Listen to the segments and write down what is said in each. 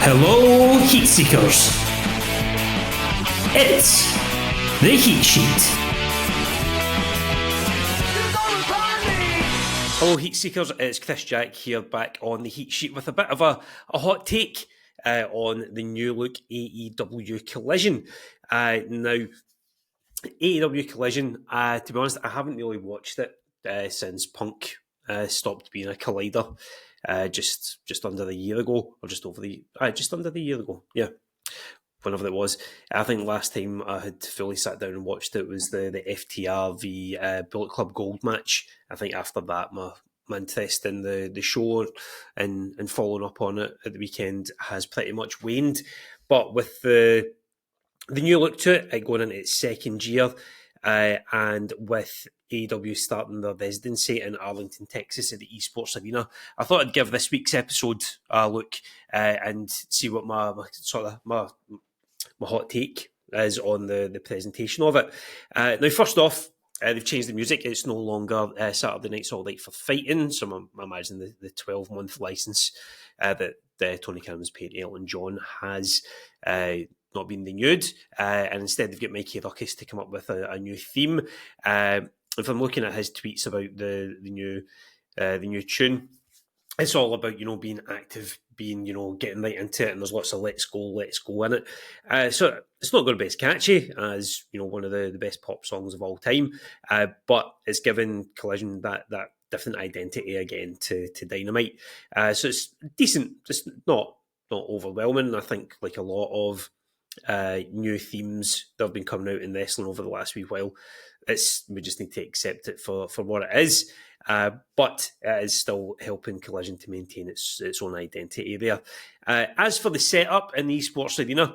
Hello, Heat Seekers. It's the Heat Sheet. Hello, Heat Seekers. It's Kris Jack here, back on the Heat Sheet with a bit of a hot take on the new look AEW Collision. Now, AEW Collision, to be honest, I haven't really watched it since Punk stopped being a collider. Just under a year ago, or just under the year ago, yeah, whenever it was. I think last time I had fully sat down and watched it was the FTR v Bullet Club Gold match. I think after that, my interest in the show and following up on it at the weekend has pretty much waned. But with the new look to it going into its second year, and with AEW starting their residency in Arlington, Texas at the Esports Arena, I thought I'd give this week's episode a look and see what my hot take is on the presentation of it. Now, first off, they've changed the music. It's no longer Saturday Night's All Night for Fighting. So I imagine the 12-month license that Tony Khan has paid Elton John has not been renewed, and instead they've got Mikey Ruckus to come up with a new theme. If I'm looking at his tweets about the new tune, it's all about being active, being getting right into it, and there's lots of let's go in it. So it's not going to be as catchy as one of the best pop songs of all time, but it's given Collision that different identity again to Dynamite. So it's decent, just not overwhelming. I think like a lot of new themes that have been coming out in wrestling over the last wee while, we just need to accept it for what it is. But it is still helping Collision to maintain its own identity there. As for the setup in the Esports Arena,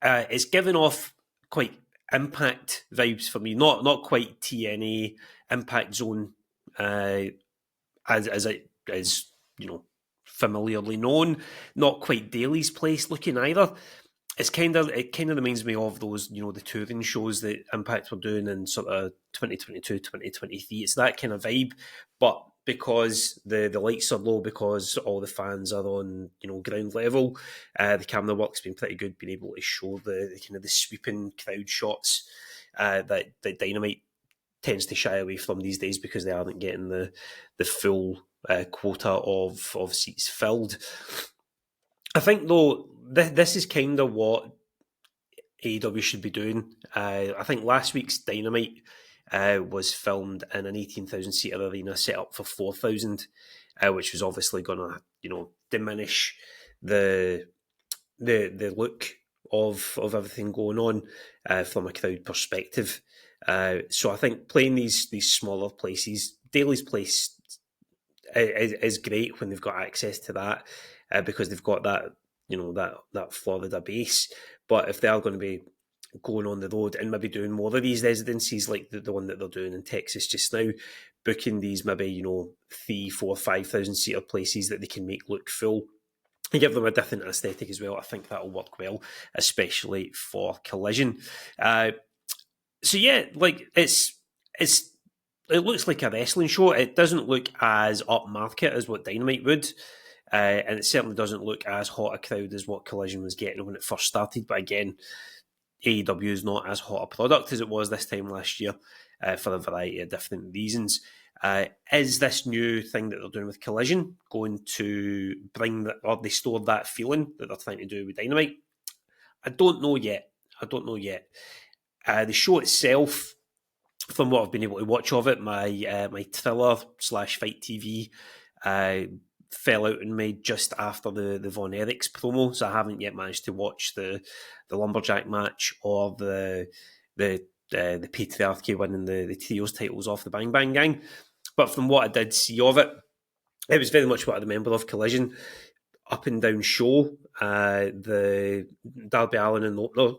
it's given off quite Impact vibes for me. Not quite TNA Impact Zone as it is familiarly known. Not quite Daly's Place looking either. It kind of reminds me of those, the touring shows that Impact were doing in sort of 2022, 2023. It's that kind of vibe, but because the lights are low, because all the fans are on, ground level, the camera work's been pretty good, being able to show the kind of the sweeping crowd shots that Dynamite tends to shy away from these days because they aren't getting the full quota of seats filled. I think, though, this is kind of what AEW should be doing. I think last week's Dynamite was filmed in an 18,000-seater arena set up for 4,000, which was obviously going to, diminish the look of everything going on from a crowd perspective. So I think playing these smaller places, Daly's Place is great when they've got access to that because they've got that that Florida base. But if they are going to be going on the road and maybe doing more of these residencies like the one that they're doing in Texas just now, booking these maybe 3,000, 4,000, 5,000 seater places that they can make look full and give them a different aesthetic as well, I think that'll work well, especially for Collision. So yeah, like it looks like a wrestling show. It doesn't look as upmarket as what Dynamite would. And it certainly doesn't look as hot a crowd as what Collision was getting when it first started. But again, AEW is not as hot a product as it was this time last year for a variety of different reasons. Is this new thing that they're doing with Collision going to bring or restore that feeling that they're trying to do with Dynamite? I don't know yet. The show itself, from what I've been able to watch of it, my thriller / fight TV fell out in me just after the Von Erichs promo, so I haven't yet managed to watch the Lumberjack match or the Patriarchy winning the trios titles off the Bang Bang Gang. But from what I did see of it, it was very much what I remember of Collision. Up and down show. The Darby Allin and opener,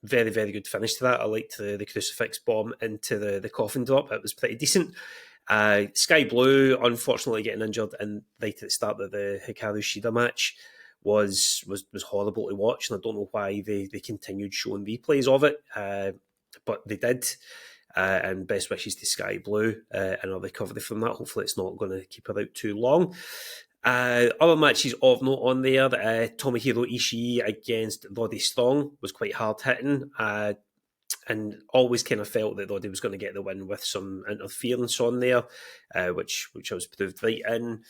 very, very good finish to that. I liked the crucifix bomb into the coffin drop. It was pretty decent. Sky Blue, unfortunately, getting injured and right at the start of the Hikaru Shida match was horrible to watch, and I don't know why they continued showing replays of it, but they did. And best wishes to Sky Blue and a recovery from that. Hopefully, it's not going to keep her out too long. Other matches of note on there, Tomohiro Ishii against Roddy Strong was quite hard hitting, and always kind of felt that Roddy was going to get the win with some interference on there, which I was proved right in.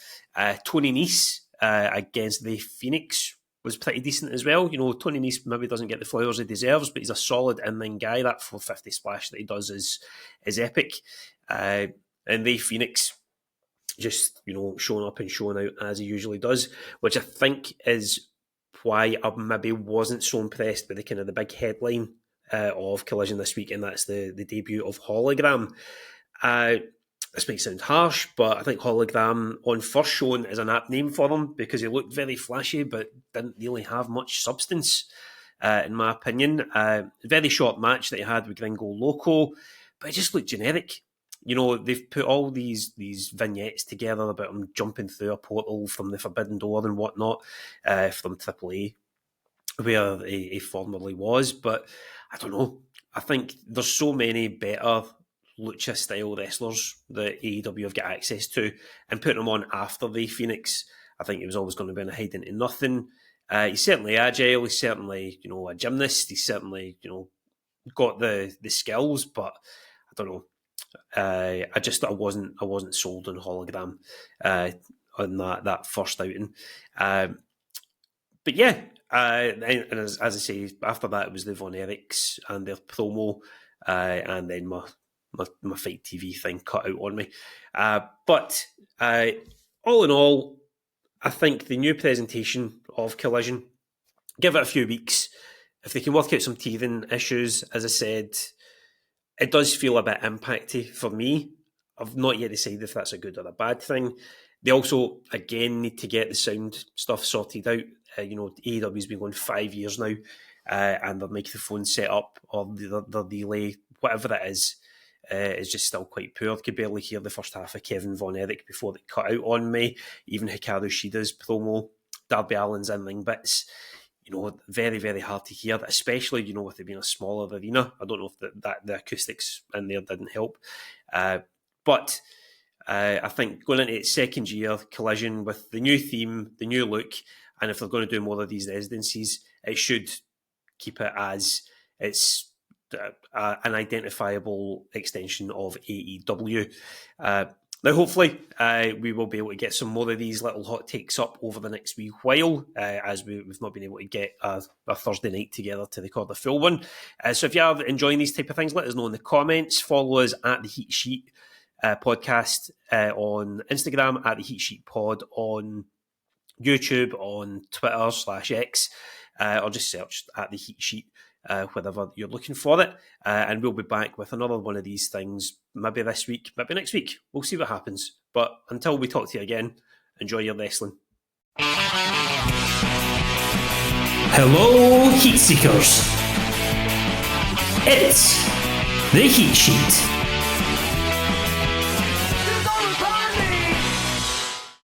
Tony Nese against the Phoenix was pretty decent as well. You know, Tony Nese maybe doesn't get the flowers he deserves, but he's a solid in-ring guy. That 450 splash that he does is epic. And the Phoenix just, you know, showing up and showing out as he usually does, which I think is why I maybe wasn't so impressed with the kind of the big headline of Collision this week, and that's the debut of Hologram. This might sound harsh, but I think Hologram on first showing is an apt name for them because he looked very flashy but didn't really have much substance, in my opinion. Very short match that he had with Gringo Loco, but it just looked generic. You know, they've put all these vignettes together about him jumping through a portal from the Forbidden Door and whatnot from AAA, where he formerly was. But I don't know. I think there's so many better lucha-style wrestlers that AEW have got access to, and putting them on after the Phoenix, I think he was always going to be in a hide into nothing. He's certainly agile. He's certainly, you know, a gymnast. He's certainly, you know, got the skills, but I don't know. I wasn't sold on Hologram on that first outing. But yeah, and as I say, after that it was the Von Erichs and their promo, and then my Fight TV thing cut out on me. But all in all, I think the new presentation of Collision, give it a few weeks. If they can work out some teething issues, as I said, it does feel a bit impacty for me. I've not yet decided if that's a good or a bad thing. They also, again, need to get the sound stuff sorted out. You know, AEW's been going 5 years now, and their microphone set up or their delay, whatever it is just still quite poor. I could barely hear the first half of Kevin Von Erich before it cut out on me. Even Hikaru Shida's promo, Darby Allin's in-ring bits, you know, very, very hard to hear, especially, you know, with it being a smaller arena. I don't know if that the acoustics in there didn't help. But I think going into its second year, Collision, with the new theme, the new look, and if they're going to do more of these residencies, it should keep it as it's an identifiable extension of AEW. Now, hopefully, we will be able to get some more of these little hot takes up over the next wee while, as we've not been able to get a Thursday night together to record the full one. So if you are enjoying these type of things, let us know in the comments. Follow us at the Heat Sheet podcast on Instagram, at the Heat Sheet Pod on YouTube, on Twitter /X, or just search at the Heat Sheet wherever you're looking for it. And we'll be back with another one of these things, maybe this week, maybe next week. We'll see what happens. But until we talk to you again, enjoy your wrestling. Hello, Heat Seekers. It's the Heat Sheet.